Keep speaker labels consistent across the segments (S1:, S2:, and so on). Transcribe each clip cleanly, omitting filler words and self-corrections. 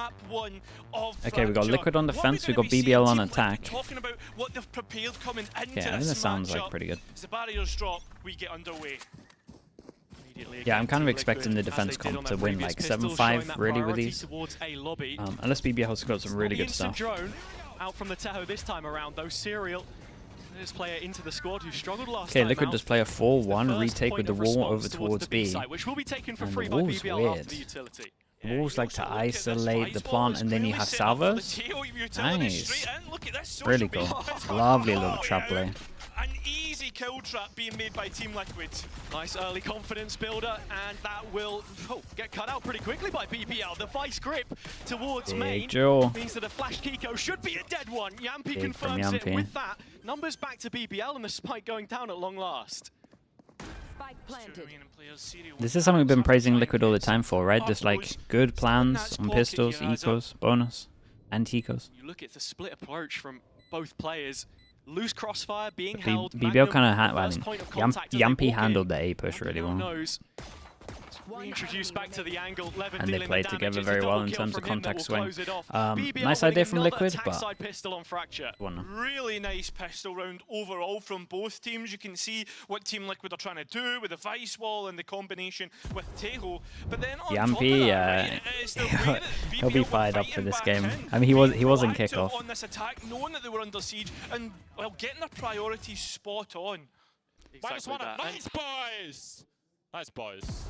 S1: lap one of
S2: Okay, we got Liquid on defense, we got BBL on attack.
S1: Talking about what they've prepared coming into
S2: Okay, I think this sounds like pretty good.
S1: As the barriers drop, we get underway.
S2: Yeah, I'm kind of expecting the defense comp to win like 7-5 really with these. Unless BBL's got some really good stuff.
S3: Drone out from the Tahoe this time around, though. Serial, this player into the squad who struggled last time.
S2: Okay, Liquid does play a 4-1 retake with the wall over towards B.
S3: Which will be taken for
S2: And
S3: free
S2: the
S3: by
S2: wall's
S3: BBL
S2: weird.
S3: after the utility.
S2: The walls like to isolate the plant and then you have salvos. Nice. Really cool. Lovely little trap play.
S1: An easy kill trap being made by Team Liquid.
S3: Nice early confidence builder, and that will get cut out pretty quickly by BBL. The vice grip towards main means that a flash Kiko should be a dead one. Yampy confirms it with that. Numbers back to BBL and the spike going down at long last.
S2: This is something we've been praising Liquid all the time for, right? Just like good plans on pistols, ecos, bonus, and ecos.
S3: You look at the split approach from both players. Loose crossfire being held.
S2: BBL kind of Yampy handled the A push really well.
S3: Reintroduced back to the angle.
S2: And they played together very well in terms of contact swing. Nice idea from Liquid, but
S1: really nice pistol round overall from both teams. You can see what Team Liquid are trying to do with the vice wall and the combination with Tahoe. But then on
S2: Yampy, he'll be fired up for this game. I mean, he was in kickoff.
S1: On this attack, knowing that they were under siege and well, getting their priorities spot on.
S3: Exactly that.
S4: Nice boys. Nice boys.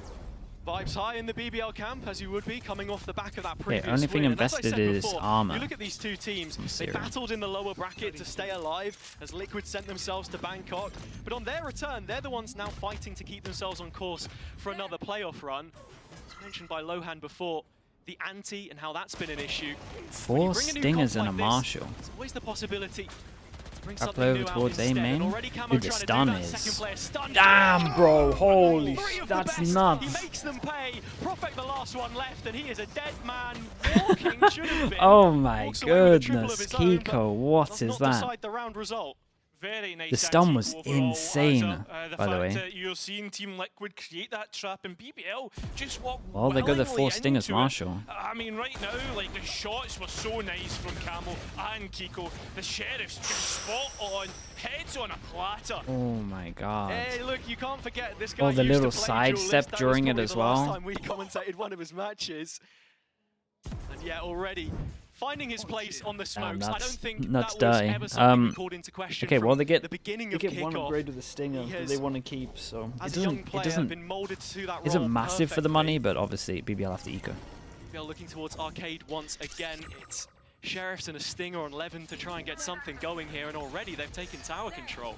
S3: Vibes high in the BBL camp, as you would be, coming off the back of that previous
S2: only thing
S3: win.
S2: invested is armor.
S3: You look at these two teams, they battled in the lower bracket to stay alive as Liquid sent themselves to Bangkok. But on their return, they're the ones now fighting to keep themselves on course for another playoff run. As mentioned by Lohan before, the ante and how that's been an issue.
S2: 4 stingers and a Marshall.
S3: There's always the possibility.
S2: Up over towards A main. Dude, the stun is. Damn, bro. Holy sh. That's nuts.
S3: He makes them pay. Prophet the last one left, and he is a dead man walking.
S2: Oh my goodness. Kiko, what is that?
S1: The round result. Very nice.
S2: The stun was insane, by the way.
S1: You're seeing Team Liquid create that trap and BBL just walk.
S2: Well, they got the 4 stingers, Marshall.
S1: I mean, right now, like the shots were so nice from Camel and Kiko. The Sheriff's just spot on, heads on a platter.
S2: Oh my god.
S3: Hey, look, you can't forget this guy.
S2: Oh, the little sidestep during it as well.
S3: Last time we commentated one of his matches, and yeah, already. Finding his place on the smokes, I don't think that was ever something called into question.
S2: Okay, well they get
S3: one
S2: upgrade with the stinger that they want to keep, so
S3: it doesn't
S2: isn't massive for the money, but obviously BBL have to eco.
S3: BBL looking towards arcade once again. It's Sheriffs and a stinger on Levin to try and get something going here, and already they've taken tower control.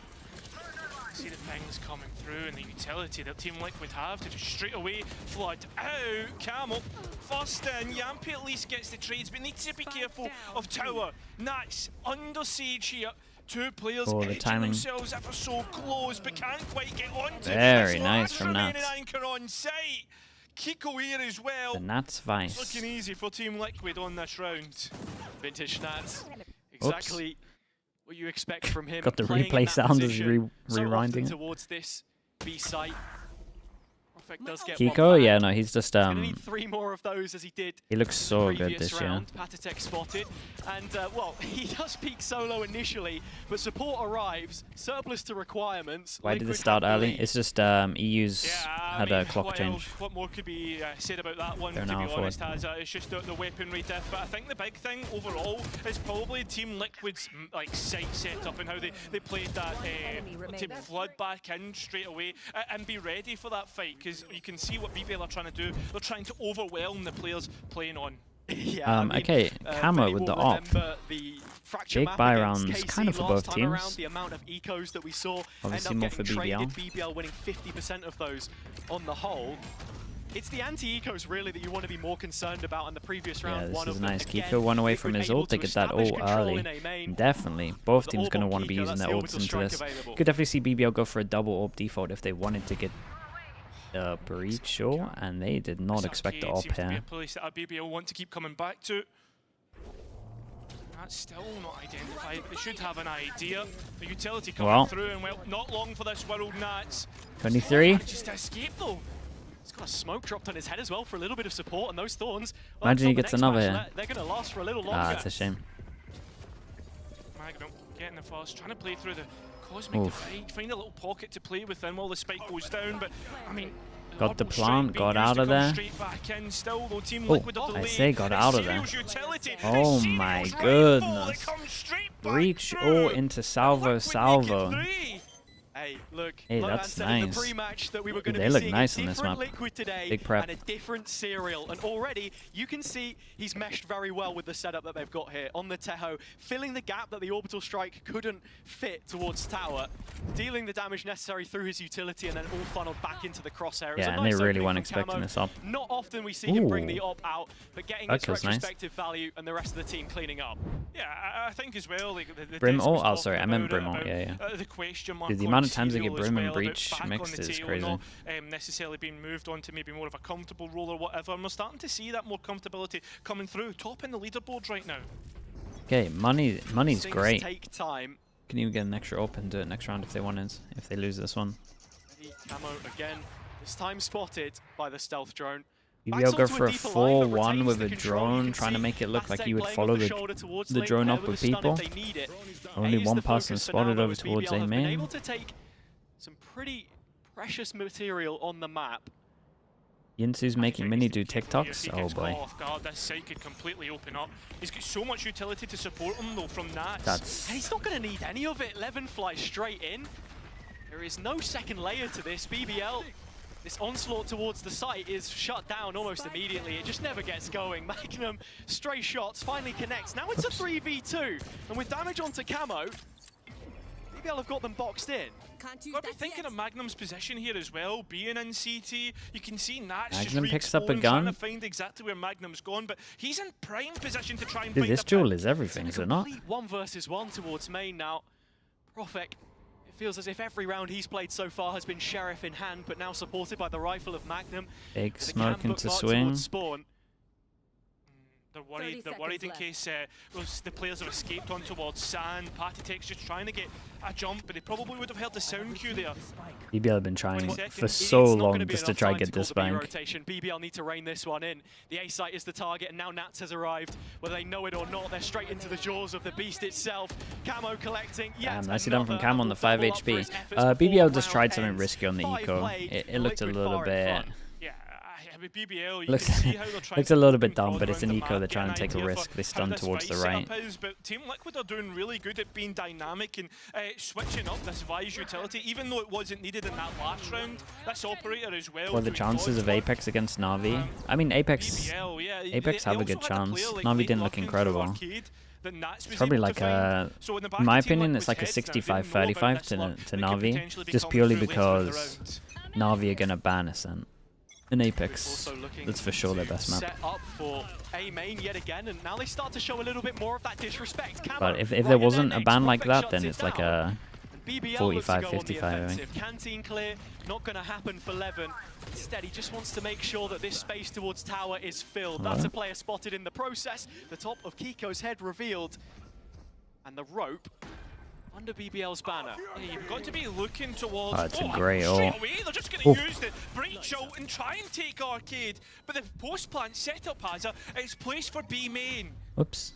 S1: See the things coming through and the utility that Team Liquid have to just straight away flood out. Camel first in. Yampy at least gets the trades, but needs to be careful of tower. Nats under siege here. Two players edging themselves ever so close, but can't quite get onto.
S2: Very nice from Nats.
S1: Anchor on site. Kiko here as well.
S2: The Nats vice.
S1: It's looking easy for Team Liquid on this round.
S3: Vintage Nats. Exactly. What you expect from him.
S2: Got the replay sound as rewinding
S3: towards this B site.
S2: Kiko, yeah, no, he's just
S3: need 3 more of those as he did.
S2: He looks so good this year.
S3: Patatek spotted, and well, he does peak solo initially, but support arrives, surplus to requirements.
S2: Why did it start early? It's just EU's had a clock change.
S1: What more could be said about that one? To be honest, it's just the weaponry diff. But I think the big thing overall is probably Team Liquid's like site setup and how they played that to flood back in straight away and be ready for that fight, because you can see what BBL are trying to do. They're trying to overwhelm the players playing on.
S3: Yeah,
S2: okay, Camo with the op. Big buy rounds kind of for both teams.
S3: The amount of ecos that we saw
S2: obviously more for BBL.
S3: BBL winning 50% of those on the whole. It's the anti-ecos really that you want to be more concerned about in the previous round.
S2: Yeah, this is nice. Kiko one away from his ult. They get that ult early. Definitely. Both teams going to want to be using their ults into this. You could definitely see BBL go for a double ult default if they wanted to get breach, sure, and they did not expect the op here.
S1: BBL want to keep coming back to. That's still not identified, but they should have an idea. The utility coming through, and well, not long for this world, Nats.
S2: 23.
S1: Just escape though.
S3: He's got a smoke dropped on his head as well for a little bit of support, and those thorns. Well,
S2: Imagine he
S3: the
S2: gets
S3: next
S2: another
S3: match,
S2: hit.
S3: they're going to last for a little longer.
S2: Ah, it's a shame.
S1: Magnum getting the fast, trying to play through the Cosmic Divide, find a little pocket to play within while the spike goes down, but I mean,
S2: got the plant, got out of there.
S1: Still, though, Team
S2: Oh,
S1: Liquid
S2: I say got out of there.
S1: Utility.
S2: Oh my goodness. Breach all into Salvo.
S3: Hey, look,
S2: hey,
S3: like
S2: that's
S3: said in
S2: nice.
S3: the pre-match that we were going to
S2: They
S3: be
S2: look
S3: seeing
S2: nice
S3: a
S2: on this
S3: different
S2: map.
S3: Liquid today
S2: Big prep.
S3: and a different serial. And already you can see he's meshed very well with the setup that they've got here on the Teho, filling the gap that the orbital strike couldn't fit towards tower, dealing the damage necessary through his utility, and then all funneled back into the crosshair.
S2: Yeah, and they really weren't expecting this up.
S3: Not often we see him bring the op out, but getting
S2: That
S3: its
S2: kills nice.
S3: retrospective value and the rest of the team cleaning up.
S1: Yeah, I think as well, like the
S2: Brim
S1: Disc
S2: ult?
S1: was
S2: Oh, sorry, I
S1: talking
S2: meant
S1: about
S2: Brim
S1: it,
S2: ult,
S1: about,
S2: yeah.
S1: The question mark
S2: Dude, the
S1: on
S2: amount of times they
S1: Serial
S2: get
S1: as
S2: Brim and
S1: well, about
S2: Breach
S1: back
S2: mixed
S1: on the
S2: is
S1: tail,
S2: crazy.
S1: not necessarily being moved on to maybe more of a comfortable role or whatever, and we're starting to see that more comfortability coming through. Top in the leaderboard right now.
S2: Okay, money's
S3: Things
S2: great.
S3: take time.
S2: Can even get an extra up and do it next round if they want it, if they lose this one.
S3: Camo again, this time spotted by the stealth drone.
S2: BBL go for a 4-1 with a drone, trying to make it look like you would follow the drone up with people. Only one person spotted over towards A main.
S3: Able to take some pretty precious material on the map.
S2: Yinsu's making Mini do TikToks. Oh boy.
S1: This site could completely open up. He's got so much utility to support him though from Nats.
S2: That's...
S3: And he's not going to need any of it. Levin flies straight in. There is no second layer to this. BBL, this onslaught towards the site is shut down almost immediately. It just never gets going. Magnum, stray shots, finally connects. Now it's a 3v2. And with damage onto Camo, BBL have got them boxed in.
S1: Got to be thinking of Magnum's position here as well, being in CT. You can see Nats
S2: Magnum
S1: just
S2: picks up a
S1: trying
S2: gun.
S1: to find exactly where Magnum's gone, but he's in prime position to try and
S2: Dude,
S1: find
S2: this
S1: the
S2: duel
S1: pin.
S2: is everything, is it not?
S3: 1 versus 1 towards main now. Profek, it feels as if every round he's played so far has been Sheriff in hand, but now supported by the rifle of Magnum.
S2: Big
S3: The
S2: smoke
S3: cam
S2: into
S3: bookmark
S2: swing.
S3: towards Spawn.
S1: They're worried in case the players have escaped on towards sand. Patitek's just trying to get a jump, but they probably would have heard the sound cue there.
S2: BBL have been trying
S1: 20
S2: for
S1: seconds.
S2: so
S3: It's not
S2: long
S3: gonna be
S2: just to
S3: enough
S2: try
S3: time
S2: and get
S3: to call
S2: this
S3: the B
S2: bank.
S3: rotation. BBL need to rein this one in. The A site is the target, and now Nats has arrived. Whether they know it or not, they're straight into the jaws of the beast itself. Camo collecting.
S2: Damn, nicely done from Cam on the 5 HP. BBL just tried something risky on the eco. It looked a little bit...
S1: Yeah, with BBL, you
S2: Looks,
S1: can see how they're trying
S2: looks
S1: to
S2: a little bit
S1: control
S2: dumb, but it's an
S1: around the
S2: eco. They're
S1: map,
S2: trying to
S1: get
S2: take
S1: an
S2: a
S1: idea
S2: risk.
S1: for
S2: They stun
S1: how this
S2: towards the
S1: Vice
S2: right.
S1: setup is, but Team Liquid are doing really good at being dynamic and switching up this Vice utility, even though it wasn't needed in that last round. This operator as well.
S2: What are the
S1: doing
S2: chances of
S1: dodge
S2: Apex against Na'Vi? I mean, Apex
S1: BBL, yeah,
S2: Apex have a good chance. Na'Vi didn't look incredible.
S1: It's
S2: probably like a, in my opinion, it's like a 65-35 to Na'Vi, just purely because Na'Vi are going to ban Ascent. In Apex, that's for sure their best map.
S3: Set up for A main yet again, and now they start to show a little bit more of that disrespect. Camo
S2: But if
S3: right
S2: there
S3: in
S2: wasn't
S3: their
S2: a
S3: necks,
S2: ban like
S3: Profek
S2: that,
S3: shuts
S2: then
S3: it
S2: it's like
S3: down.
S2: a
S3: BBL
S2: 45-55, I think.
S3: Canteen clear, not going to happen for Levin. Instead, he just wants to make sure that this space towards tower is filled. That's a player spotted in the process. The top of Kiko's head revealed. And the rope under BBL's banner.
S1: Yeah, you've got to be looking towards...
S2: Oh, it's a great
S1: straight
S2: ult.
S1: away, they're just going to use the breach ult and try and take Arcade. But the post-plant setup has it's placed for B main.
S2: Oops.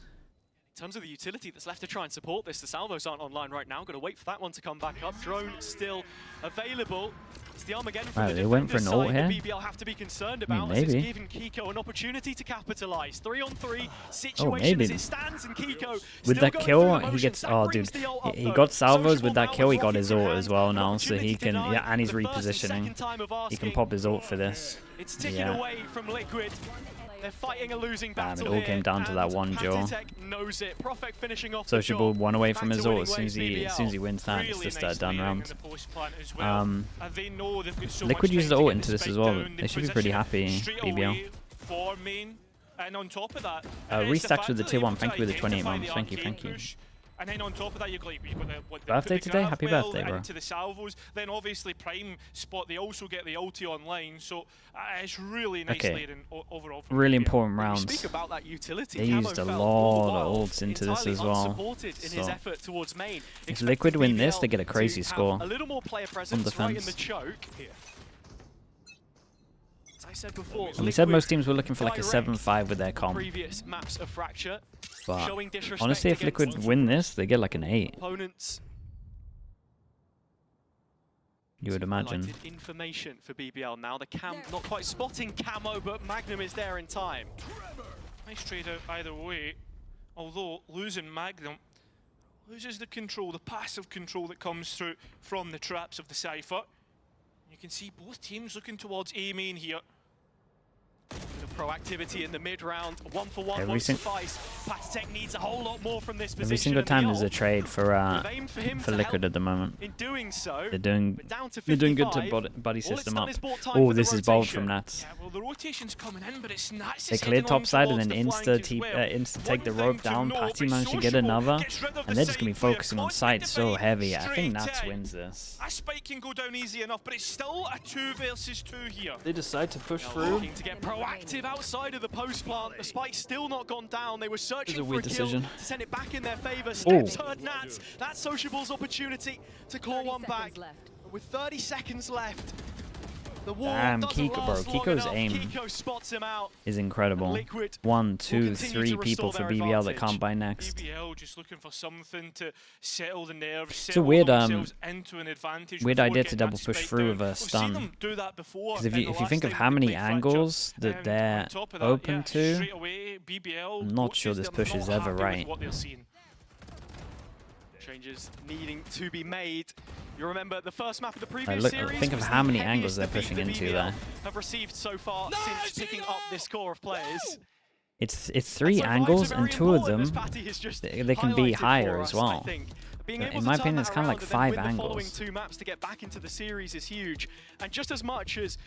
S3: In terms of the utility that's left to try and support this, the salvos aren't online right now. Got to wait for that one to come back up. Drone still available. It's the Armageddon from the
S2: They went for an ult here.
S3: The BBL have to be concerned about
S2: maybe.
S3: as it's giving Kiko an opportunity to capitalize. 3-on-3 situation
S2: maybe.
S3: as it stands, and Kiko
S2: With that kill, he gets... Oh, dude. He got salvos with that kill. He got his ult as well now, so he can... Yeah, and he's repositioning. He can pop his ult for this.
S3: It's ticking away from Liquid. They're fighting a losing battle.
S2: It all came down to that one duel.
S3: Knows it. Profek finishing off
S2: Sociable
S3: the
S2: 1 away from
S3: Back
S2: his
S3: to
S2: ult
S3: winning
S2: as soon as he wins that. It's
S1: Really
S2: just
S1: nice
S2: a done
S1: layering
S2: round.
S1: in the post-plant as well. They know they've got so
S2: Liquid
S1: much
S2: used
S1: time
S2: the
S1: to
S2: ult
S1: get
S2: into
S1: the
S2: this
S1: spike
S2: as well.
S1: down.
S2: They should be pretty happy,
S1: Straight
S2: BBL.
S1: away for main. And on top of that,
S2: Restacks with the tier 1. Thank you with the 28
S1: identify
S2: months.
S1: the
S2: Thank you,
S1: arcade
S2: thank you.
S1: push. And then on top of that, you've got the
S2: Birthday today? Happy
S1: grav
S2: birthday,
S1: well
S2: bro.
S1: into the salvos. Then obviously Prime spot. They also get the ulti online. So it's really nice layering overall.
S2: Really
S1: BBL.
S2: important
S3: When you
S2: rounds.
S3: speak about that utility,
S2: They
S3: Camo
S2: used a
S3: felt
S2: lot
S3: all the
S2: of
S3: while
S2: ults into this
S3: entirely
S2: as well.
S3: unsupported in his
S2: So
S3: effort towards main.
S2: if Liquid win this,
S3: BBL
S2: they get a crazy
S3: to have
S2: score
S3: a little more player presence right in the
S2: defense.
S3: choke here. said before,
S2: And we said most teams were looking for like a 7-5 with their comp.
S3: Previous maps of Fracture,
S2: But
S3: showing disrespect
S2: honestly, if Liquid win this, they get like an 8.
S3: opponents.
S2: You would imagine.
S3: Highlighted information for BBL now. The cam not quite spotting Camo, but Magnum is there in time.
S1: Nice trade out either way. Although losing Magnum loses the control, the passive control that comes through from the traps of the Cypher. You can see both teams looking towards A main here.
S3: The proactivity in the mid round, 1-for-1 won't suffice. Patitech needs a whole lot more from this position.
S2: Every single time there's a trade for Liquid at the moment.
S3: In doing so,
S2: they're doing good to buddy system up. Oh, this is bold from Nats.
S1: Yeah, well, the rotation's coming in, but it's Nats.
S2: They clear topside and then insta take the rope down. Patty managed to get another, and they're just gonna be focusing on sight so heavy. I think Nats wins this.
S1: A spike can go down easy enough, but it's still a 2 versus 2 here.
S2: They decide to push through.
S3: Looking to get proactive outside of the post plant. The spike's still not gone down. They were searching for a kill
S2: decision
S3: to send it back in their favor. Steps heard Nats. That's Sociable's opportunity to claw one back. With 30 seconds left, the war doesn't
S2: Kiko, bro.
S3: last long
S2: Kiko's
S3: enough.
S2: aim
S3: Kiko spots him out.
S2: is incredible. 1, 2, 3 people for BBL that can't buy next.
S1: BBL just looking for something to settle the nerves.
S2: It's a weird,
S1: into an advantage
S2: weird idea to double push through with a stun. Because if you think of how many angles that they're open to, I'm not sure this push is ever right.
S3: Changes needing to be made. You remember the first map of the previous series.
S2: Think of how many angles they're pushing into there.
S3: Have received so far since picking up this core of players.
S2: It's 3 angles, and 2 of them they can be higher as well. In my opinion, it's kind of like 5 angles.
S3: The following 2 maps to get back into the series is huge, and just as much as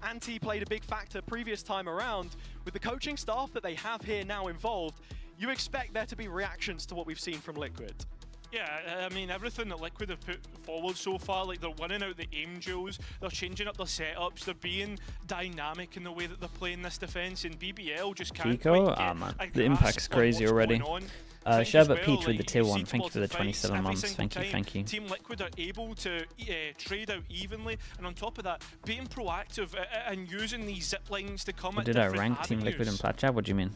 S3: Anti played a big factor previous time around, with the coaching staff that they have here now involved, you expect there to be reactions to what we've seen from Liquid.
S1: Yeah, I mean, everything that Liquid have put forward so far, like they're winning out the aim duels, they're changing up their setups, they're being dynamic in the way that they're playing this defense, and BBL just can't
S2: Kiko? Ah, man. The impact's crazy already. Sherbet Peach with the tier 1, thank you for the 27 months, thank you.
S1: Team Liquid are able to trade out evenly, and on top of that, being proactive and using these zip lines to come at
S2: Did I
S1: different
S2: rank Team Liquid and Plat Chat? What do you mean?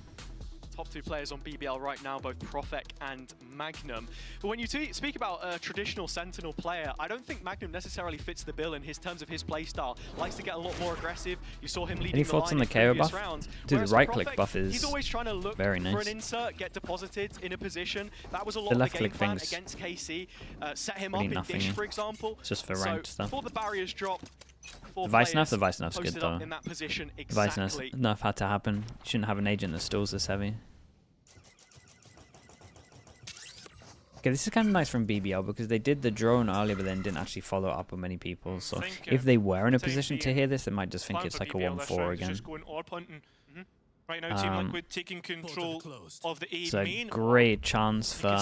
S3: Top 2 players on BBL right now, both Profek and Magnum. But when you speak about a traditional Sentinel player, I don't think Magnum necessarily fits the bill in his terms of his playstyle. Likes to get a lot more aggressive. You saw him leading the line in previous rounds.
S2: Dude, the right-click buff is
S3: he's always trying to look
S2: very
S3: for
S2: nice.
S3: an insert, get deposited in a position. That was a lot of the game plan against KC. Set him up in Dish, for example.
S2: It's just for ranked stuff.
S3: Before the barriers drop,
S2: the Vice Nerf's good though.
S3: In that position,
S2: the Vice Nerf had to happen. You shouldn't have an agent that stalls this heavy. Okay, this is kind of nice from BBL because they did the drone earlier but then didn't actually follow up with many people. So if they were in a position to hear this, they might just think it's like a 1-4 again.
S1: Right now, Team Liquid taking control of the A
S2: it's a
S1: main.
S2: great chance for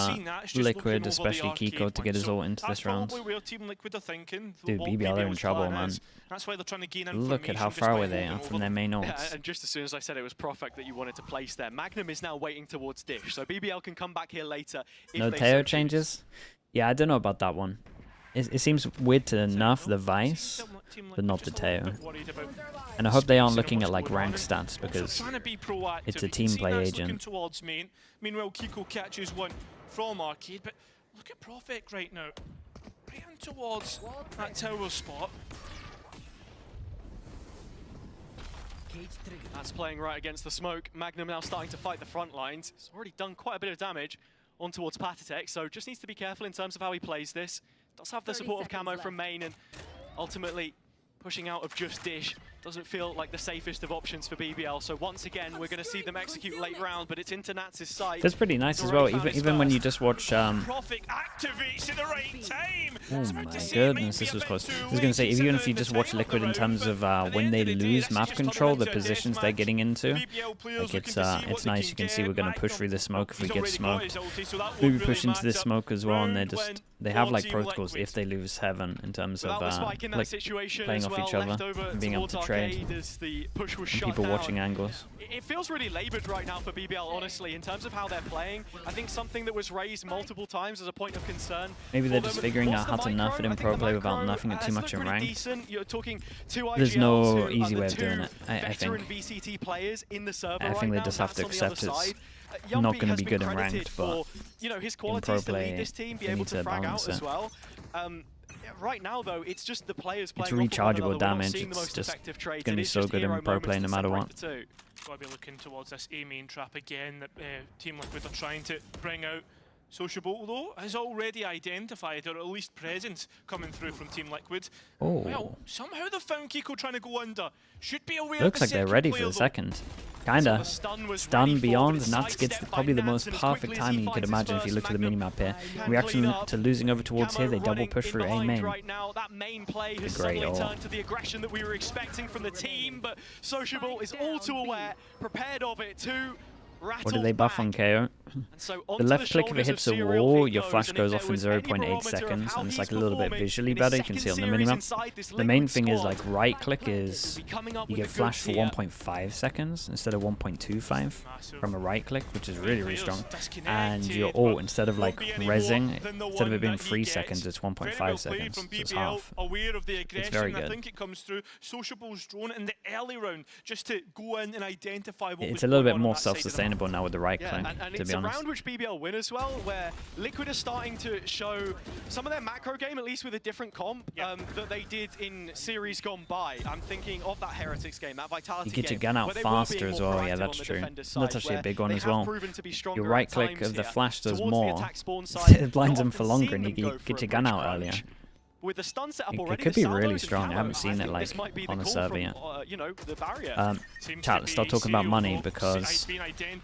S2: Liquid, especially Kiko, to get his ult into this round.
S1: Team Liquid are thinking.
S2: Dude, BBL are in trouble, man.
S1: That's why they're trying to gain
S2: Look at how far away they are from their main ults.
S3: And just as soon as I said it was Profek that you wanted to place there, Magnum is now waiting towards Dish, so BBL can come back here later.
S2: No Teo changes? Yeah, I don't know about that one. It seems weird to nerf the Vice, but not the Teo. And I hope they aren't looking at like rank stats because it's a team play agent.
S1: Meanwhile, Kiko catches one from Arcade, but look at Profek right now. Right in towards that tower spot.
S3: That's playing right against the smoke. Magnum now starting to fight the front lines. He's already done quite a bit of damage on towards Patitech, so just needs to be careful in terms of how he plays this. Does have the support of Camo from main, and ultimately pushing out of just Dish doesn't feel like the safest of options for BBL. So once again, we're going to see them execute late round, but it's into Nats' side.
S2: That's pretty nice as well, even when you just watch...
S1: Profek activates at the right time.
S2: Oh my goodness, this was close. I was going to say, even if you just watch Liquid in terms of when they lose map control, the positions they're getting into, like it's nice. You can see we're going to push through the smoke if we get smoked. We push into this smoke as well, and they have like protocols if they lose heaven in terms of like playing off each other and being able to trade. trade.
S3: As the push was shut
S2: People
S3: down.
S2: watching angles.
S3: It feels really laboured right now for BBL, honestly, in terms of how they're playing. I think something that was raised multiple times as a point of concern.
S2: Maybe they're just figuring out how to nerf it in pro play without nerfing it too much in ranked.
S3: You're talking two
S2: There's no easy way of doing it, I
S3: veteran
S2: think.
S3: VCT players in the server
S2: I think they just have to accept it's not going to be good in ranked, but
S3: his
S2: in pro
S3: qualities to
S2: play,
S3: lead this team, be
S2: they
S3: able
S2: need
S3: to
S2: to
S3: frag out
S2: balance
S3: as
S2: it.
S3: well. Right now, though, it's just the players playing.
S2: It's rechargeable damage. It's just going to be so good in pro play no matter what.
S1: Got to be looking towards this A main trap again that Team Liquid are trying to bring out. Sociable, though, has already identified, or at least presence coming through from Team Liquid.
S2: Oh.
S1: Well, somehow they found Kiko trying to go under. Should be aware
S2: Looks
S1: of
S2: like
S1: the
S2: they're ready for the second. Kinda. Stun beyond, and that gets probably the most perfect timing you could imagine if you look at the minimap here. Reaction to losing over towards here, they double push through A main.
S3: Right now, that main play has suddenly turned to the aggression that we were expecting from the team, but Sociable is all too aware, prepared of it too.
S2: What do they buff on KO? The left click if it hits a wall, your flash goes off in 0.8 seconds, and it's like a little bit visually better. You can see on the minimap. The main thing is like right click is you get flash for 1.5 seconds instead of 1.25 from a right click, which is really, really strong. And your ult, instead of like rezzing, instead of it being 3 seconds, it's 1.5 seconds. So it's half. It's very good.
S1: I think it comes through Sociable's drone in the early round just to go in and identify what
S2: it's a little bit more self-sustainable now with the right click,
S3: and
S2: to
S3: it's
S2: be honest.
S3: a round which BBL win as well, where Liquid are starting to show some of their macro game, at least with a different comp that they did in series gone by. I'm thinking of that Heretics game, that Vitality game.
S2: You get your gun out faster as well, yeah, that's true. That's actually a big one as well. Your right click of the flash does more, it blinds them for longer, and you get your gun out earlier.
S3: With the stun set up already,
S2: it could be really strong. I haven't seen it like on the server yet. Chat, let's start talking about money, because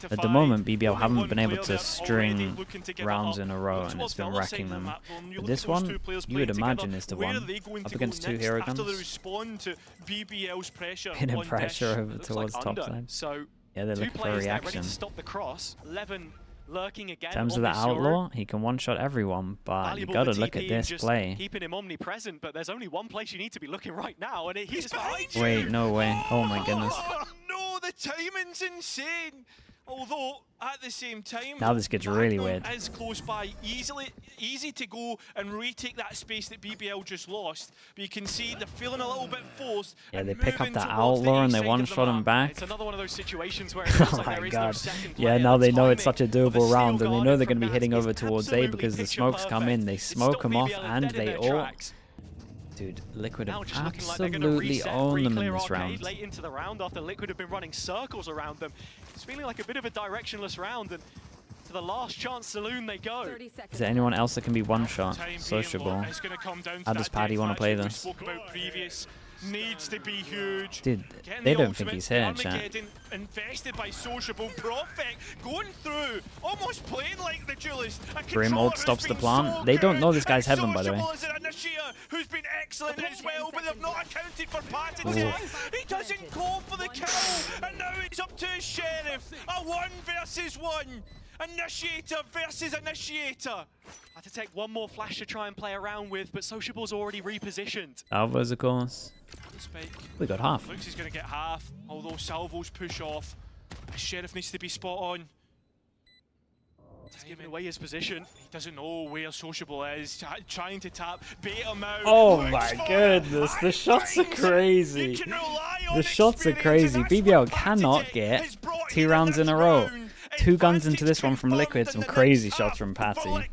S2: at the moment BBL haven't been able to string rounds in a row, and it's been wrecking them. But this one, you would imagine is the one up against 2 hero guns. Hidden pressure over towards top side. Yeah, they're looking for a reaction.
S3: Lurking again.
S2: In terms of the outlaw, he can one-shot everyone, but you gotta look at this play.
S3: Keeping him omnipresent, but there's only one place you need to be looking right now, and he's behind you.
S2: Wait, no way. Oh my goodness.
S1: Oh, no, the timing's insane. Although, at the same time,
S2: now this gets really weird.
S1: Is close by, easy to go and retake that space that BBL just lost. But you can see they're feeling a little bit forced.
S2: Yeah, they pick up that outlaw and they one-shot him back.
S3: It's another one of those situations where it feels like there is no second player.
S2: Yeah, now they know it's such a doable round, and they know they're going to be hitting over towards A because the smokes come in, they smoke them off, and they ult. Dude, Liquid have absolutely owned them in this round.
S3: Late into the round after Liquid have been running circles around them. It's feeling like a bit of a directionless round, and to the last chance saloon they go.
S2: Is there anyone else that can be one-shot? Sociable. How does Paddy want to play this?
S1: Needs to be huge.
S2: Dude, they don't think he's here, chat.
S1: Invested by Sociable. Prophet going through, almost playing like the duelist.
S2: Grim ult stops the plant. They don't know this guy's heaven, by the way.
S1: Who's been excellent as well, but they've not accounted for Patton. He doesn't call for the kill, and now it's up to his Sheriff. A 1 versus 1. Initiator versus Initiator. Had to take one more flash to try and play around with, but Sociable's already repositioned.
S2: Salvos, of course. We got half.
S1: Looks he's going to get half, although Salvos push off. Sheriff needs to be spot on.
S3: He's giving away his position.
S1: He doesn't know where Sociable is. Trying to tap, bait him out.
S2: Oh my goodness, the shots are crazy. The shots are crazy. BBL cannot get 2 rounds in a row. 2 guns into this one from Liquid, some crazy shots from Patty.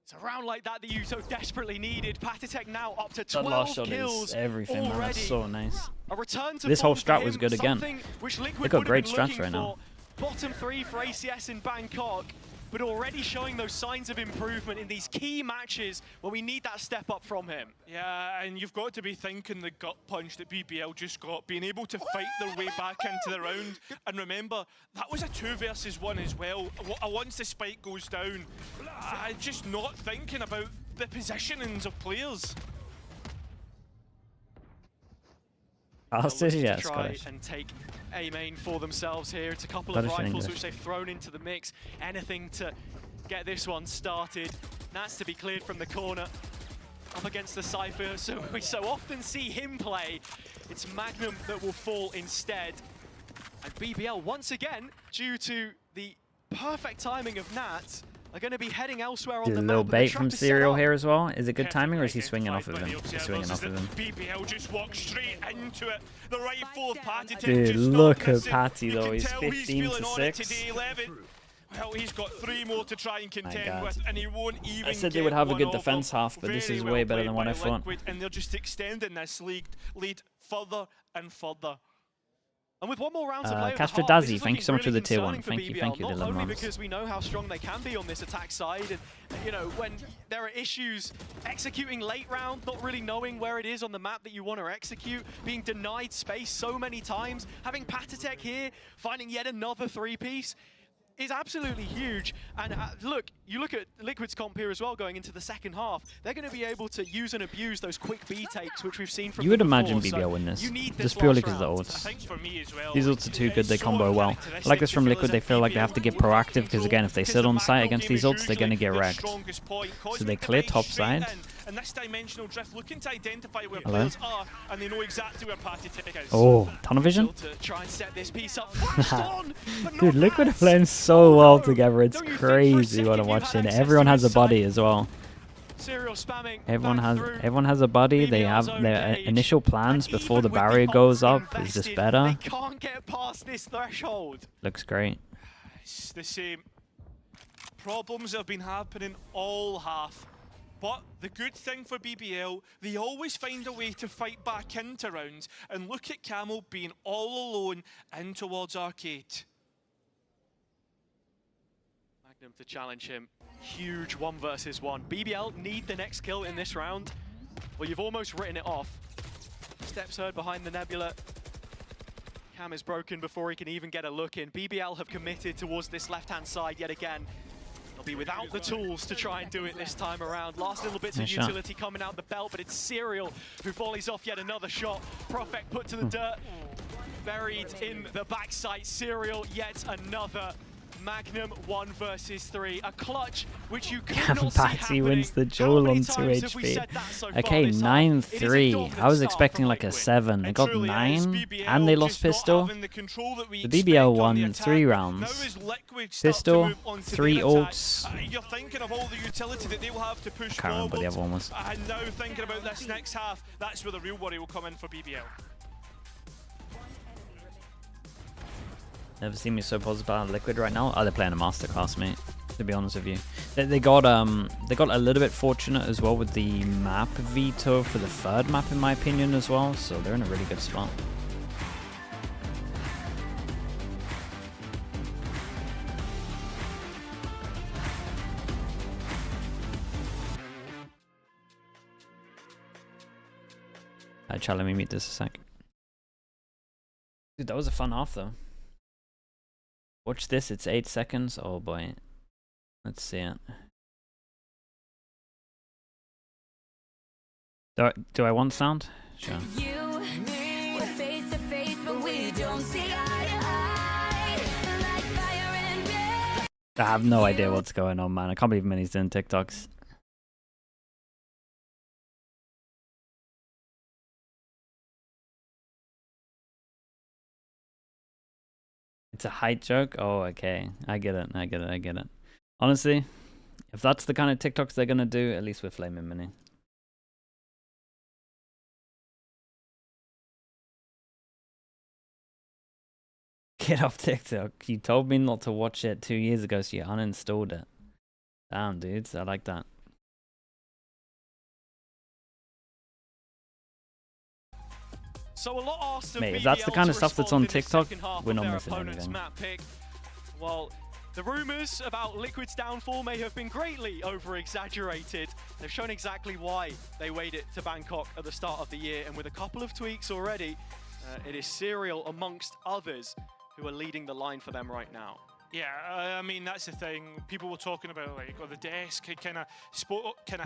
S3: It's a round like that you so desperately needed. Patitech now up to 12
S2: that last shot
S3: kills
S2: is everything, man. That's so nice.
S3: A return to
S2: this whole strat
S3: him,
S2: was good again. They got great strats right now.
S3: Bottom 3 for ACS in Bangkok, but already showing those signs of improvement in these key matches where we need that step up from him.
S1: Yeah, and you've got to be thinking the gut punch that BBL just got, being able to fight their way back into the round. And remember, that was a 2 versus 1 as well. Once the spike goes down, just not thinking about the positionings of players.
S2: Yeah,
S3: try and take A main for themselves here. It's a couple of rifles which they've thrown into the mix. Anything to get this one started. That's to be cleared from the corner. up against the Cypher, so we so often see him play. It's Magnum that will fall instead. And BBL, once again, due to the perfect timing of Nat, are going to be heading elsewhere on the
S2: A
S3: map.
S2: little bait from Serial here as well. Is it good timing or is he swinging off of him? He's swinging off of him.
S1: BBL just walks straight into it. The right full of Patty.
S2: Dude, look at Patty though. He's 15 to 6.
S1: Well, he's got 3 more to try and contend with, and he won't even.
S2: I said they would have a good defense half, but this is way better than what I thought.
S1: And they're just extending this lead further and further.
S3: And with one more round to play,
S2: Castro Dazzy, thank you so much for the tier 1. Thank you,
S3: Not
S2: the
S3: only
S2: 11 months.
S3: because we know how strong they can be on this attack side, and you know, when there are issues executing late round, not really knowing where it is on the map that you want to execute, being denied space so many times, having Patatek here, finding yet another 3-piece, is absolutely huge. And look, you look at Liquid's comp here as well going into the second half. They're going to be able to use and abuse those quick B takes, which we've seen from
S2: You would imagine
S3: before.
S2: BBL win this, just purely because of the ults. These ults are too good, they combo well. I like this from Liquid, they feel like they have to get proactive, because again, if they sit on site against these ults, they're going to get wrecked. So they clear top side.
S1: And this dimensional drift looking to identify where players are, and they know exactly where Patatek is.
S2: Oh, tunnel vision?
S3: To try and set this piece up.
S2: Dude, Liquid are playing so well together. It's crazy what I'm watching. Everyone has a body as well. Everyone has a body. They have their initial plans before the barrier goes up. Is this better?
S3: They can't get past this threshold.
S2: Looks great.
S1: It's the same problems that have been happening all half. But the good thing for BBL, they always find a way to fight back into rounds. And look at Camel being all alone in towards Arcade.
S3: Magnum to challenge him. Huge 1 versus 1. BBL need the next kill in this round. Well, you've almost written it off. Steps heard behind the Nebula. Cam is broken before he can even get a look in. BBL have committed towards this left-hand side yet again. They'll be without the tools to try and do it this time around. Last little bits of utility coming out the belt, but it's Serial who volleys off yet another shot. Prophet put to the dirt. Buried in the backside. Serial, yet another. Magnum 1 versus 3. A clutch which you could not see happening.
S2: wins the duel on 2 HP. Okay, 9-3. I was expecting like a 7. They got 9 and they lost pistol. The BBL won 3 rounds. Pistol, 3 ults.
S1: You're thinking of all the utility that they will have to push
S2: Can't remember what the other one was.
S1: And now thinking about this next half, that's where the real worry will come in for BBL.
S2: Never seen me so positive about Liquid right now. Oh, they're playing a masterclass, mate. To be honest with you, they got a little bit fortunate as well with the map veto for the 3rd map, in my opinion, as well. So they're in a really good spot. Alright, chat, let me mute this a sec. Dude, that was a fun half though. Watch this, it's 8 seconds. Oh boy. Let's see it. Do I want sound? Sure. I have no idea what's going on, man. I can't believe Minnie's doing TikToks. It's a height joke? Oh, okay. I get it. Honestly, if that's the kind of TikToks they're gonna do, at least we're flaming Mini. Get off TikTok. You told me not to watch it 2 years ago, so you uninstalled it. Damn, dudes. I like that.
S3: So a lot asked of
S2: Mate, if
S3: BBL
S2: that's the kind of
S3: to
S2: stuff that's on
S3: respond in the
S2: TikTok,
S3: second half
S2: we're
S3: of
S2: not
S3: their
S2: missing
S3: opponent's
S2: anything.
S3: map pick. Well, the rumors about Liquid's downfall may have been greatly over-exaggerated. They've shown exactly why they weighed it to Bangkok at the start of the year, and with a couple of tweaks already, it is Serial amongst others who are leading the line for them right now.
S1: Yeah, I mean that's the thing. People were talking about like, or the desk kind of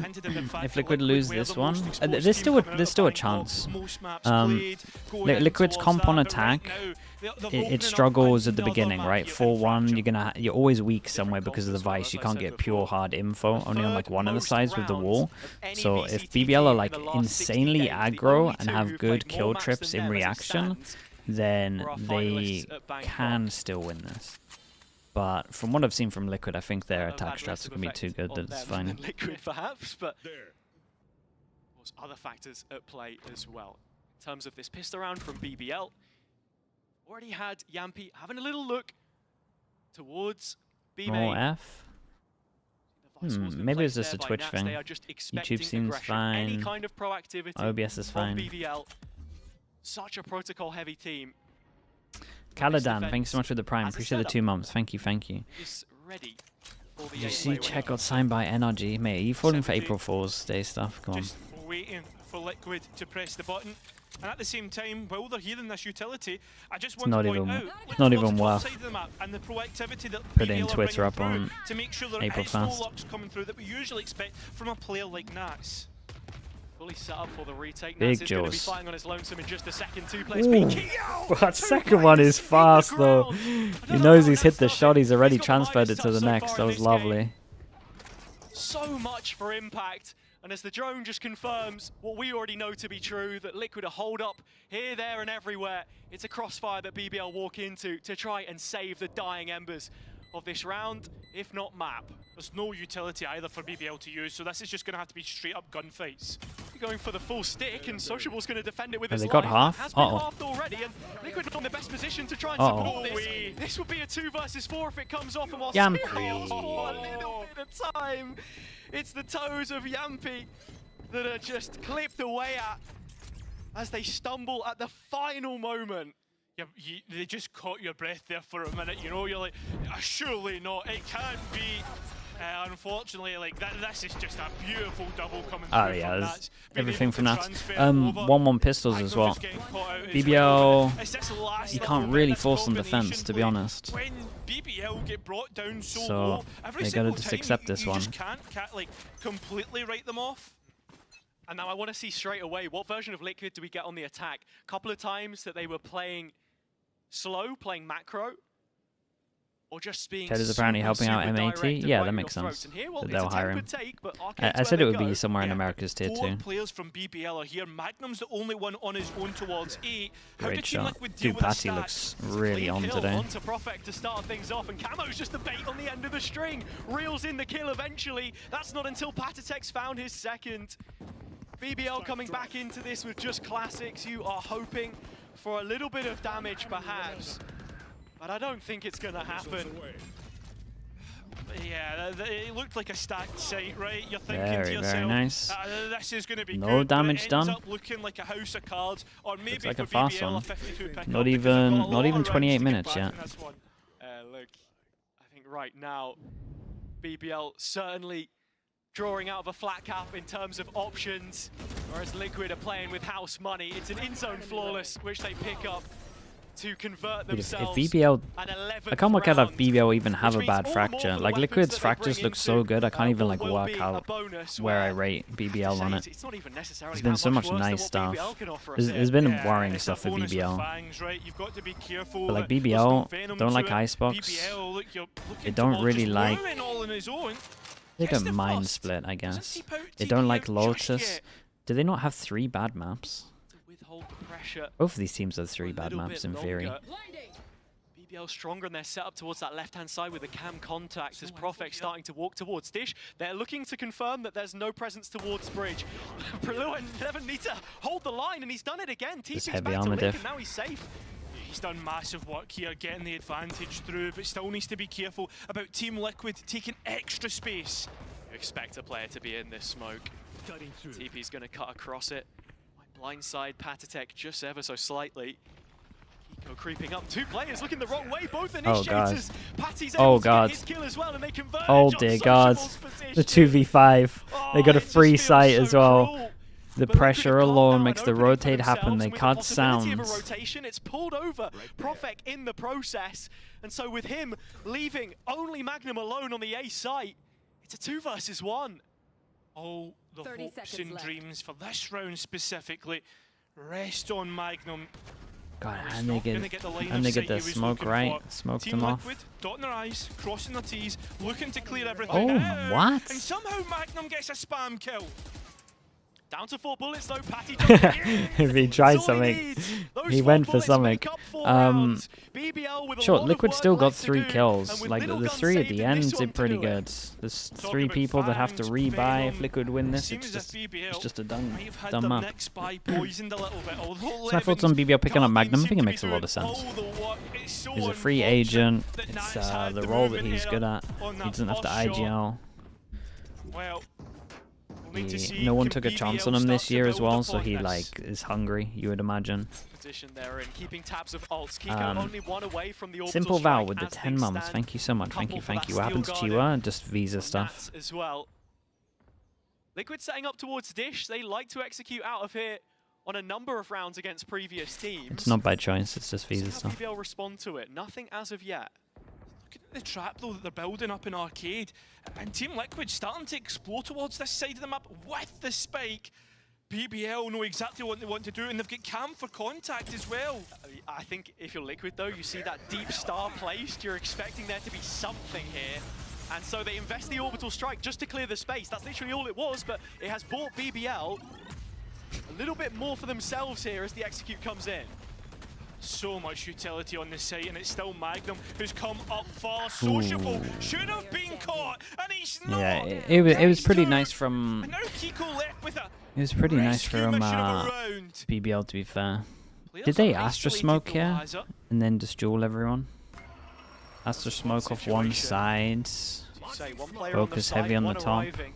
S1: hinted at the fact
S2: If
S1: that
S2: Liquid lose
S1: were
S2: this
S1: the
S2: one,
S1: most exposed
S2: there's
S1: team
S2: still a,
S1: coming out
S2: there's
S1: of
S2: still a
S1: Bangkok,
S2: chance.
S1: most maps played, going in
S2: Liquid's
S1: towards
S2: comp on
S1: that, but right
S2: attack.
S1: now, they've
S2: It
S1: opened up
S2: struggles at the
S1: another
S2: beginning,
S1: map
S2: right?
S1: here in
S2: 4-1,
S1: Fracture.
S2: you're always weak somewhere because of the Vice. You can't get pure hard info, only on like one of the sides with the wall. So if BBL are like insanely aggro and have good kill trips in reaction, then they can still win this. But from what I've seen from Liquid, I think their attack strats are going to be too good that it's fine.
S3: Liquid perhaps, but there's other factors at play as well. In terms of this pistol round from BBL, already had Yampy having a little look towards B-Main.
S2: Oh, F? Maybe it's just a Twitch thing. YouTube seems fine.
S3: Any kind of proactivity
S2: OBS is fine.
S3: BBL. Such a protocol-heavy team.
S2: Caladan, thanks so much for the Prime. Appreciate the 2 months. Thank you, thank you. You see, Czech got signed by NRG. Mate, are you falling for April Fool's Day stuff? Come on.
S1: Just waiting for Liquid to press the button. And at the same time, while they're hearing this utility, I just want to point out
S2: not even worth
S1: the map and the proactivity that
S2: putting Twitter up on
S1: to make sure there
S2: April
S1: is no
S2: 1st.
S1: locks coming through that we usually expect from a player like Nats.
S3: Fully set up for the retake.
S2: Big
S3: Nats is going to be
S2: Jaws.
S3: fighting on his lonesome in just a second. 2 players
S2: Ooh,
S3: peeking.
S2: that second one is fast though. He knows he's hit the shot. He's already transferred it to the next. That was lovely.
S3: So much for impact. And as the drone just confirms what we already know to be true, that Liquid are hold up here, there, and everywhere. It's a crossfire that BBL walk into to try and save the dying embers of this round, if not map.
S1: There's no utility either for BBL to use, so this is just going to have to be straight up gunfights.
S3: Going for the full stick, and Sociable's going to defend it with his
S2: they
S3: life.
S2: got half?
S3: Has been halved already, and Liquid not in the best position to try and support this. This would be a 2 versus 4 if it comes off, and while
S2: Yampy.
S3: a little bit of time, it's the toes of Yampy that are just clipped away at as they stumble at the final moment.
S1: Yeah, they just caught your breath there for a minute, you know, you're like, surely not, it can't be. Unfortunately, like this is just a beautiful double coming through.
S2: Oh yeah,
S1: there's
S2: everything from that. 1-1 pistols as well. BBL, you can't really force them defense, to be honest.
S1: When BBL get brought down so
S2: So
S1: low, every
S2: they gotta
S1: single
S2: just
S1: time
S2: accept this
S1: you
S2: one.
S1: just can't like completely write them off.
S3: And now I want to see straight away, what version of Liquid do we get on the attack? A couple of times that they were playing slow, playing macro, or just being
S2: Ted is apparently helping out MAT. Yeah, that makes sense. That they'll hire him. I said it would be somewhere in America's tier 2.
S1: 4 players from BBL are here. Magnum's the only one on his own towards A.
S2: Great shot. Dude, Patty looks really on today.
S3: Onto Prophet to start things off, and Camo's just the bait on the end of the string. Reels in the kill eventually. That's not until Patatek's found his second. BBL coming back into this with just classics. You are hoping for a little bit of damage perhaps, but I don't think it's going to happen.
S1: Yeah, it looked like a stacked site, right? You're thinking to yourself,
S2: very nice.
S1: This is going to be
S2: no
S1: good,
S2: damage
S1: but it ends
S2: done.
S1: up looking like a house of cards, or maybe
S2: Looks like
S1: for
S2: a fast
S1: BBL,
S2: one.
S1: a 52 pick
S2: Not even 28 minutes yet.
S3: Look, I think right now, BBL certainly drawing out of a flat cap in terms of options, whereas Liquid are playing with house money. It's an in-zone flawless, which they pick up to convert themselves.
S2: If BBL, I can't work out if BBL even have a bad fracture. Like Liquid's fractures look so good, I can't even like work out where I rate BBL on it. There's been so much nice stuff. There's been worrying stuff for BBL. But like BBL don't like Icebox. They don't really like. They don't mind split, I guess. They don't like Lotus. Do they not have 3 bad maps? Both of these teams have 3 bad maps in theory.
S3: BBL stronger in their setup towards that left-hand side with the cam contact as Prophet starting to walk towards Dish. They're looking to confirm that there's no presence towards Bridge. Prelu and Devon need to hold the line, and he's done it again. TP's
S2: heavy
S3: back to
S2: armor
S3: Link,
S2: diff.
S3: and now he's safe.
S1: He's done massive work here, getting the advantage through, but still needs to be careful about Team Liquid taking extra space.
S3: You expect a player to be in this smoke. TP's going to cut across it. Blindside Patatek just ever so slightly. Kiko creeping up. 2 players looking the wrong way. Both initiators. Patty's able to get his kill as well, and they converge.
S2: Oh dear God. The 2v5. They got a free sight as well. The
S3: But
S2: pressure
S3: Liquid have
S2: alone
S3: carved
S2: makes
S3: out
S2: the
S3: an opening for
S2: rotate happen.
S3: themselves,
S2: They
S3: and with the
S2: cut
S3: possibility of a
S2: sounds.
S3: rotation, it's pulled over Profek in the process. And so with him leaving only Magnum alone on the A site, it's a 2 versus 1.
S1: All the hopes and dreams for this round specifically rest on Magnum.
S2: God,
S1: He's
S2: and
S1: not
S2: they
S1: gonna
S2: get
S1: the line
S2: and
S1: of
S2: they
S1: sight
S2: get the
S1: he was
S2: smoke
S1: looking
S2: right.
S1: for.
S2: Smoked
S1: Team
S2: them off.
S1: Liquid, dotting their I's, crossing their T's, looking to clear everything
S2: Oh,
S1: out.
S2: what?
S1: And somehow Magnum gets a spam kill.
S3: Down to 4 bullets though, Patty jumping in.
S2: If he tried
S3: That's all
S2: something,
S3: needs. Those
S2: he
S3: 4
S2: went for
S3: bullets
S2: something.
S3: make up 4 rounds. BBL with a
S2: Sure,
S3: lot of
S2: Liquid
S3: work
S2: still got
S3: left to
S2: 3
S3: do,
S2: kills.
S3: and with
S2: Like
S3: little
S2: the
S3: guns
S2: 3 at
S3: saved
S2: the
S3: in
S2: end
S3: this one
S2: did pretty
S3: to do
S2: good.
S3: it.
S2: There's
S1: Talk
S2: 3
S1: about
S2: people that have to
S1: fans,
S2: rebuy if
S1: Venom.
S2: Liquid win this.
S1: Seems
S2: It's
S1: as if BBL
S2: just a done
S1: might have had
S2: dumb
S1: their
S2: map.
S1: next buy poisoned a little bit. Although
S2: So my thoughts on BBL picking up
S1: Guardians
S2: Magnum. I
S1: seem
S2: think it
S1: to
S2: makes
S1: be
S2: a lot of
S1: doing
S2: sense.
S1: all the work. It's so
S2: He's a free
S1: unfortunate
S2: agent.
S1: that
S2: It's
S1: Nats had
S2: the role that
S1: movement
S2: he's
S1: error
S2: good at.
S1: on
S2: He
S1: that
S2: doesn't have to
S1: first shot.
S2: IGL.
S1: Well, we'll need to see,
S2: No one
S1: can
S2: took a chance
S1: BBL
S2: on him
S1: start
S2: this
S1: to
S2: year as
S1: build
S2: well, so
S1: upon
S2: he
S1: this?
S2: like is hungry, you would imagine.
S3: Position they're in, keeping tabs of ults. Kiko only 1 away from the orbital
S2: Simple Val
S3: strike
S2: with the
S3: as
S2: 10
S3: things
S2: mums.
S3: stand.
S2: Thank you so much. Thank
S3: Couple
S2: you,
S3: for
S2: thank
S3: that
S2: you. What
S3: steel
S2: happens to you?
S3: guardian
S2: Just visa
S3: from
S2: stuff.
S3: Nats as well. Liquid setting up towards Dish. They like to execute out of here on a number of rounds against previous teams.
S2: It's not by choice, it's just visa
S3: See how
S2: stuff.
S3: BBL respond to it. Nothing as of yet.
S1: Look at the trap though that they're building up in Arcade, and Team Liquid starting to explore towards this side of the map with the spike. BBL know exactly what they want to do, and they've got Cam for contact as well.
S3: I think if you're Liquid though, you see that deep star placed, you're expecting there to be something here. And so they invest the orbital strike just to clear the space. That's literally all it was, but it has bought BBL a little bit more for themselves here as the execute comes in.
S1: So much utility on this site, and it's still Magnum who's come up far. Sociable should have been caught, and he's not.
S2: Yeah, it was pretty
S1: Nice
S2: nice
S1: too.
S2: from.
S1: And now Kiko left with a
S2: It was pretty nice
S1: rescue
S2: from
S1: mission of a round.
S2: BBL, to be fair.
S1: Players
S2: Did they
S1: are
S2: Astra
S1: isolated
S2: smoke
S1: though,
S2: here
S1: Hazard.
S2: and then just duel everyone? Astra smoke off one side.
S3: As you say, one player
S2: Focus
S3: on the
S2: heavy
S3: side,
S2: on the
S3: one
S2: top.
S3: arriving.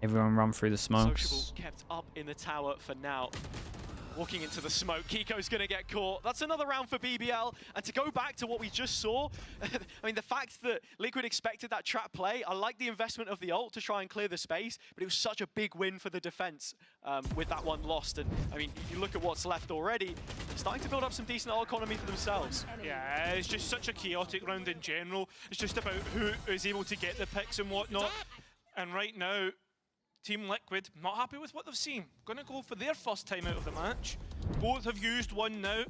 S2: Everyone run through the
S3: Sociable
S2: smokes.
S3: kept up in the tower for now. Walking into the smoke, Kiko's going to get caught. That's another round for BBL. And to go back to what we just saw, I mean, the fact that Liquid expected that trap play, I like the investment of the ult to try and clear the space, but it was such a big win for the defense with that one lost. And I mean, you look at what's left already, starting to build up some decent ult economy for themselves.
S1: Yeah, it's just such a chaotic round in general. It's just about who is able to get the picks and whatnot. And right now, Team Liquid, not happy with what they've seen. Going to go for their first time out of the match. Both have used one now.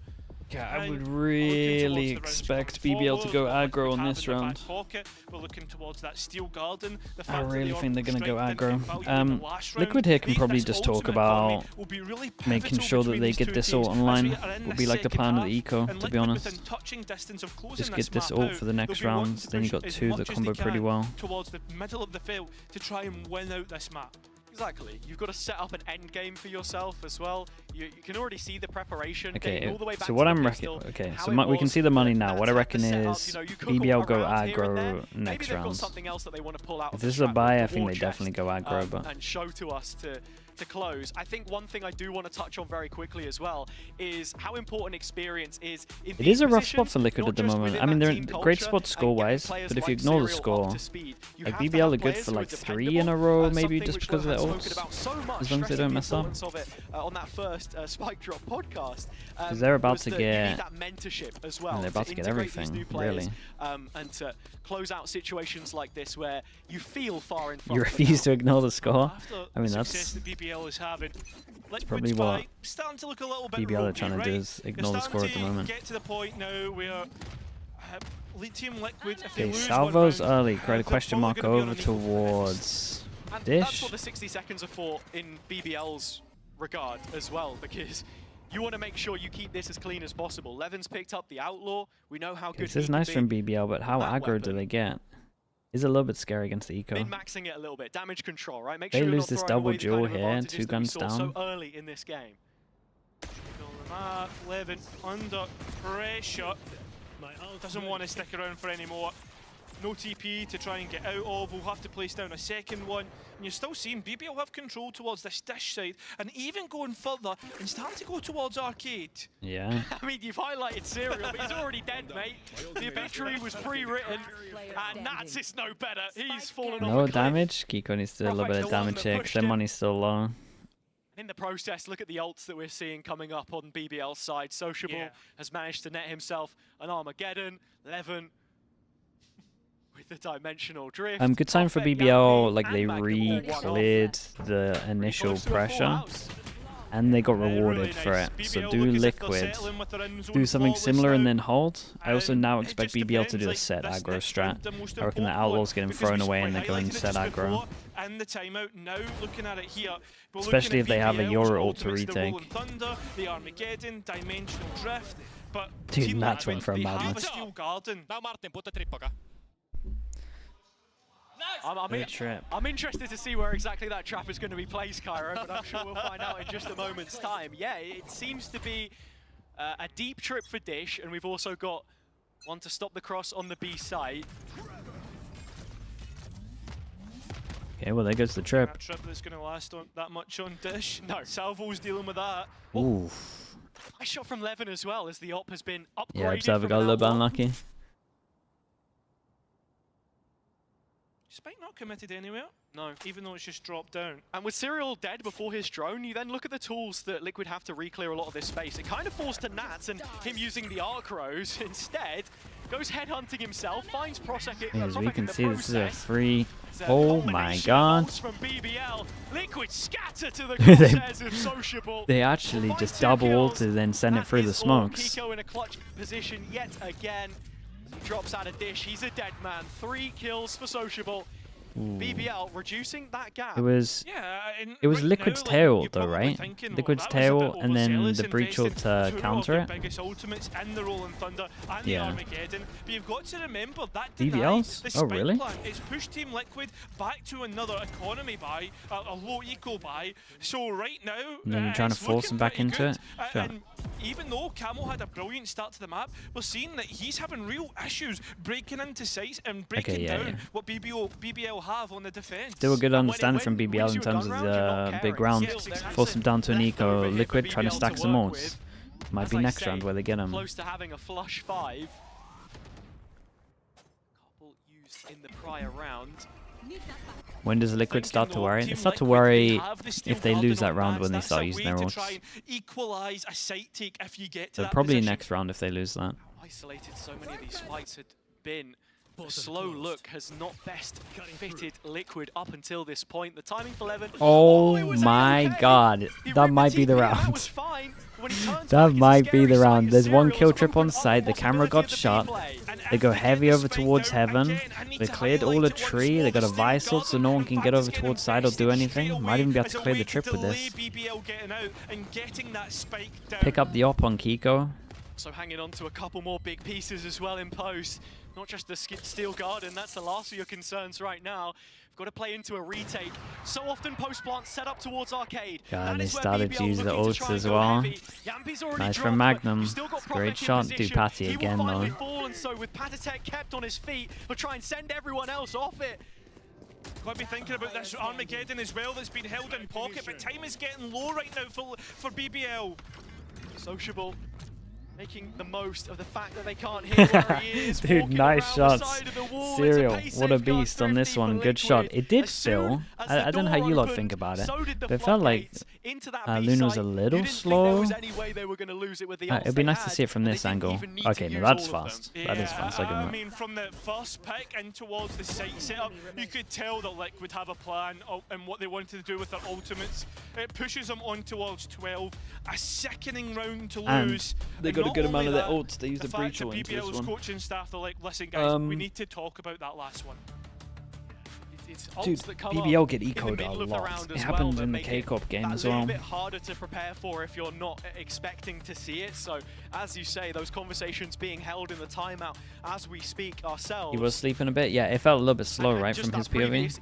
S2: Yeah, I
S1: And
S2: would
S1: we're looking
S2: really
S1: towards the rounds
S2: expect
S1: going
S2: BBL to go
S1: forward. What
S2: aggro
S1: we
S2: on
S1: have
S2: this
S1: in the back
S2: round.
S1: pocket. We're looking towards that steel garden. The
S2: I
S1: fact that
S2: really
S1: the
S2: think they're going to go
S1: orbital strike
S2: aggro.
S1: didn't get valued in the last round
S2: Liquid here can
S1: means
S2: probably
S1: this
S2: just talk
S1: ultimate economy
S2: about
S1: will be really
S2: making
S1: pivotal
S2: sure that
S1: between
S2: they
S1: these
S2: get
S1: two
S2: this
S1: teams
S2: all
S1: as we
S2: online.
S1: are in
S2: Will
S1: the
S2: be like the
S1: second
S2: plan of
S1: half,
S2: the eco,
S1: and
S2: to be
S1: Liquid
S2: honest.
S1: within touching distance of closing
S2: Just get this
S1: map
S2: ult
S1: out.
S2: for the next
S1: They'll be wanting
S2: round.
S1: to
S2: Then you
S1: push
S2: got
S1: as
S2: 2 that
S1: much as
S2: combo
S1: they
S2: pretty
S1: can
S2: well.
S1: towards the middle of the field to try and win out this map.
S3: Exactly. You've got to set up an end game for yourself as well. You can already see the preparation.
S2: Okay,
S3: all the way back
S2: so what
S3: to
S2: I'm
S3: the
S2: reckoning,
S3: pistol,
S2: okay,
S3: how
S2: so
S3: it
S2: we can
S3: was,
S2: see the money
S3: but
S2: now.
S3: that
S2: What I
S3: type of
S2: reckon
S3: setup,
S2: is
S3: you know, you could
S2: BBL go
S3: around here and there.
S2: aggro
S3: Maybe
S2: next
S3: they've got
S2: rounds.
S3: something else that they want to pull out
S2: If
S3: of
S2: this is
S3: the
S2: a
S3: trap,
S2: buy,
S3: the
S2: I think
S3: war
S2: they definitely
S3: chest,
S2: go aggro, but
S3: and show to us to close. I think one thing I do want to touch on very quickly as well is how important experience is in
S2: it
S3: these
S2: is a rough spot
S3: positions,
S2: for Liquid
S3: not
S2: at the
S3: just
S2: moment.
S3: within
S2: I mean,
S3: that
S2: they're
S3: team
S2: in great
S3: culture
S2: spot
S3: and
S2: score-wise,
S3: getting players
S2: but if you
S3: like
S2: ignore the
S3: Serial
S2: score,
S3: up to speed. You
S2: like
S3: have to
S2: BBL
S3: have
S2: are good
S3: players
S2: for
S3: who are
S2: like 3
S3: dependable,
S2: in a row, maybe
S3: something
S2: just
S3: which
S2: because of
S3: Will
S2: their
S3: had spoken
S2: ults.
S3: about so much,
S2: As long as they
S3: stressing
S2: don't
S3: the
S2: mess up.
S3: importance of it on that first Spike Drop podcast.
S2: Because they're about
S3: was
S2: to
S3: that you
S2: get-
S3: need that mentorship as well.
S2: and they're about to get
S3: integrate these
S2: everything,
S3: new players,
S2: really.
S3: and to close out situations like this where you feel far in front.
S2: You refuse to ignore the score?
S1: After
S2: I mean,
S1: the success
S2: that's
S1: that BBL is having, Liquid's
S2: probably what
S1: fight starting to look a little bit
S2: BBL are
S1: ropey,
S2: trying to
S1: right?
S2: do is ignore the
S1: They're
S2: score at the
S1: starting
S2: moment.
S1: to get to the point now where lead Team Liquid, if they
S2: Okay,
S1: lose
S2: Salvo's
S1: one round,
S2: early. Create a
S1: they're
S2: question
S1: probably
S2: mark
S1: gonna be on
S2: over
S1: an equal footing.
S2: towards
S3: And
S2: Dish.
S3: that's what the 60 seconds are for in BBL's regard as well, because you want to make sure you keep this as clean as possible. Levin's picked up the Outlaw. We know how good
S2: This is
S3: he
S2: nice
S3: can
S2: from BBL, but how
S3: that
S2: aggro do
S3: weapon.
S2: they get? Is a little bit scary against the eco.
S3: min-maxing it a little bit. Damage control, right? Make
S2: They
S3: sure you're
S2: lose
S3: not
S2: this
S3: throwing
S2: double
S3: away the
S2: duel
S3: kind of
S2: here,
S3: advantages
S2: 2
S3: that we
S2: guns
S3: saw
S2: down.
S3: so early in this game.
S1: Levin under pressure. Doesn't want to stick around for any more. No TP to try and get out of. We'll have to place down a second one. And you're still seeing BBL have control towards this Dish side, and even going further and starting to go towards Arcade.
S2: Yeah.
S3: I mean, you've highlighted Serial, but he's already dead, mate. The obituary was pre-written, and Nats is no better. He's fallen off
S2: No
S3: a cliff.
S2: damage. Kiko needs to do a little bit of damage here because their money's still low.
S3: In the process, look at the ults that we're seeing coming up on BBL's side. Sociable has managed to net himself an Armageddon. Levin with the dimensional drift.
S2: Good sign for BBL, like they re-cleared the initial pressure and they got rewarded for it. So do Liquid, do something similar and then hold. I also now expect BBL to do a set aggro strat. I reckon the Outlaw's getting thrown away and they're going set aggro.
S1: And the timeout now, looking at it here,
S2: especially if they have a Yoru ult to retake.
S1: The Armageddon, dimensional drift, but
S2: dude, Matt's went for a madness.
S4: Now Martin, put the trip, okay?
S3: I'm interested to see where exactly that trap is going to be placed, Cairo, but I'm sure we'll find out in just a moment's time. Yeah, it seems to be a deep trip for Dish, and we've also got one to stop the cross on the B site.
S2: Okay, well, there goes the trip.
S1: That trip that's going to last that much on Dish. No, Salvo's dealing with that.
S2: Oof.
S3: Nice shot from Levin as well, as the op has been upgraded.
S2: Yeah, Observer got a little bit unlucky.
S1: Spike not committed anywhere.
S3: No.
S1: Even though it's just dropped down.
S3: And with Serial dead before his drone, you then look at the tools that Liquid have to re-clear a lot of this space. It kind of falls to Nats, and him using the Arcros instead goes headhunting himself, finds Prosek.
S2: As we can see, this is a free. Oh my god.
S3: From BBL. Liquid scatter to the crosshairs of Sociable.
S2: They actually just double ulted, then send it through the smokes.
S3: Kiko in a clutch position yet again. He drops out of Dish. He's a dead man. 3 kills for Sociable.
S2: Ooh.
S3: BBL reducing that gap.
S2: It was
S1: right
S2: Liquid's
S1: now,
S2: tail
S1: like,
S2: though, right?
S1: Thinking,
S2: Liquid's tail and then the breach ult to counter it.
S1: Biggest ultimates in the Rolling Thunder and
S2: Yeah.
S1: the Armageddon. But you've got to remember that
S2: BBLs?
S1: the
S2: Oh,
S1: spike
S2: really?
S1: plan. It's pushed Team Liquid back to another economy buy, a low eco buy. So right now,
S2: And then you're trying to
S1: it's
S2: force them
S1: looking
S2: back
S1: pretty
S2: into
S1: good.
S2: it? Sure.
S1: And even though Camo had a brilliant start to the map, we're seeing that he's having real issues breaking into sites and breaking down what BBL have on the defense.
S2: Still a good understanding from BBL in terms of the big round. Force them down to an eco. Liquid trying to stack some ults. Might be next round where they get them.
S3: Close to having a flush 5. Couple used in the prior round.
S2: When does Liquid start to worry? They start to worry if they lose that round when they start using their ults.
S1: Equalize a site take if you get to
S2: So probably next round if they lose that.
S3: Isolated so many of these fights had been. The slow look has not best fitted Liquid up until this point. The timing for Levin.
S2: Oh my god, that might be the round. That might be the round. There's one kill trip on site, the camera got shot. They go heavy over towards heaven. They cleared all the tree, they got a vice ult so no one can get over towards side or do anything. Might even be able to clear the trip with this. Pick up the op on Kiko.
S3: So hanging on to a couple more big pieces as well in post. Not just the Steel Garden, that's the last of your concerns right now. We've got to play into a retake. So often post-plant set up towards Arcade.
S2: God, they started to use the ults as well. Nice from Magnum. Great shot. Do Patty again though.
S3: And so with Patatek kept on his feet, but try and send everyone else off it.
S1: Got to be thinking about this Armageddon as well that's been held in pocket, but time is getting low right now for BBL.
S3: Sociable. Making the most of the fact that they can't hear where he is.
S2: Dude, nice shots. Serial, what a beast on this one. Good shot. It did feel, I don't know how you lot think about it, but it felt like Luna was a little slow. It'd be nice to see it from this angle. Okay, no, that's fast. That is fast.
S1: I mean, from the first pick in towards the site setup, you could tell that Liquid have a plan and what they wanted to do with their ultimates. It pushes them on towards 12. A sickening round to lose.
S2: They got a good amount of their ults. They used the breach ult into this one.
S1: Coaching staff are like, listen guys, we need to talk about that last one.
S2: Dude, BBL get eco'd a lot. It happens in the K-Corp game as well.
S3: That's a bit harder to prepare for if you're not expecting to see it. So, as you say, those conversations being held in the timeout as we speak ourselves.
S2: He was sleeping a bit. Yeah, it felt a little bit slow, right, from his POV.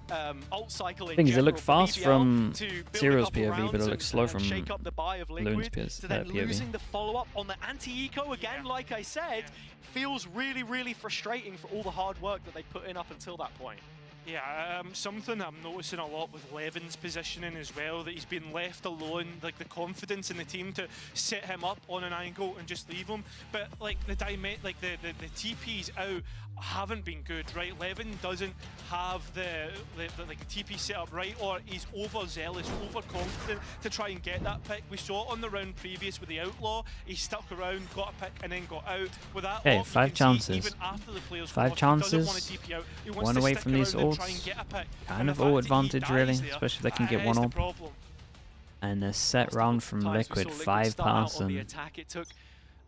S2: Thing is, it looked fast from Serial's POV, but it looked slow from Loon's POV.
S3: Losing the follow-up on the anti-eco again, like I said, feels really, really frustrating for all the hard work that they put in up until that point.
S1: Yeah, something I'm noticing a lot with Levin's positioning as well, that he's been left alone, like the confidence in the team to set him up on an angle and just leave him. But like the TPs out haven't been good, right? Levin doesn't have the TP set up right, or he's overzealous, overconfident to try and get that pick. We saw it on the round previous with the Outlaw. He stuck around, got a pick, and then got out. With that,
S2: okay, 5 chances.
S1: Even after the players
S2: 5 chances. One away from these ults. Kind of ult advantage, really, especially if they can get one ult. And a set round from Liquid, 5 passing.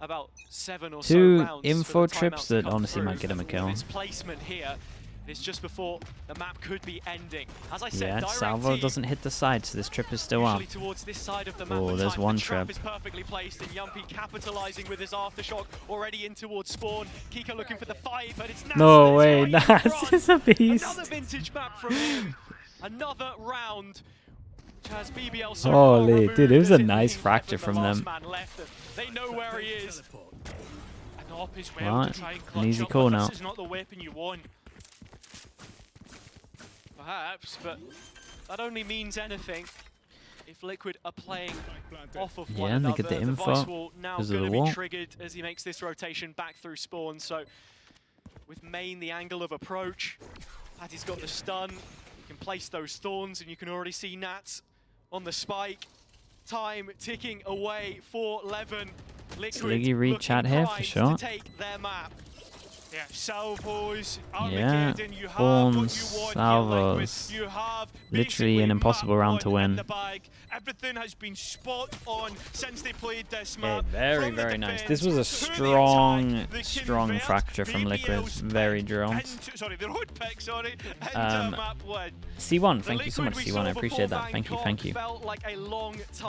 S3: About 7 or
S2: 2
S3: so
S2: info trips that honestly might get him a kill.
S3: Its placement here is just before the map could be ending. As I said,
S2: yeah, Salvo doesn't hit the side, so this trip is still up.
S3: Towards this side of the map.
S2: Oh, there's one trip.
S3: Is perfectly placed, and Yumpy capitalizing with his aftershock already in towards spawn. Kika looking for the 5, but it's Nats.
S2: No way, Nats is a beast.
S3: Another vintage map from him. Another round. Has BBL so
S2: holy, dude, it was a nice fracture from them.
S3: They know where he is.
S1: An op as well
S2: right,
S1: to try and clutch
S2: an easy
S1: up,
S2: call
S1: but
S2: now.
S1: This is not the weapon you want.
S3: Perhaps, but that only means anything if Liquid are playing off of one
S2: and
S3: another.
S2: they get the info
S3: Device will now
S2: because of
S3: going
S2: the
S3: to
S2: wall.
S3: be triggered as he makes this rotation back through spawn. So with main the angle of approach, Patty's got the stun. You can place those thorns, and you can already see Nats on the spike. Time ticking away for Levin.
S2: Sliggy read chat here for sure.
S3: To take their map.
S1: Yeah, salvos,
S2: yeah,
S1: you have
S2: bombs,
S1: salvos.
S2: You have literally an impossible round to win.
S1: Everything has been spot on since they played this map.
S2: Okay, very nice. This was a strong fracture from Liquid. Very drilled.
S1: Sorry, the road pick, sorry.
S2: C1, thank you so much, C1. I appreciate that. Thank you.
S3: Felt like a long time.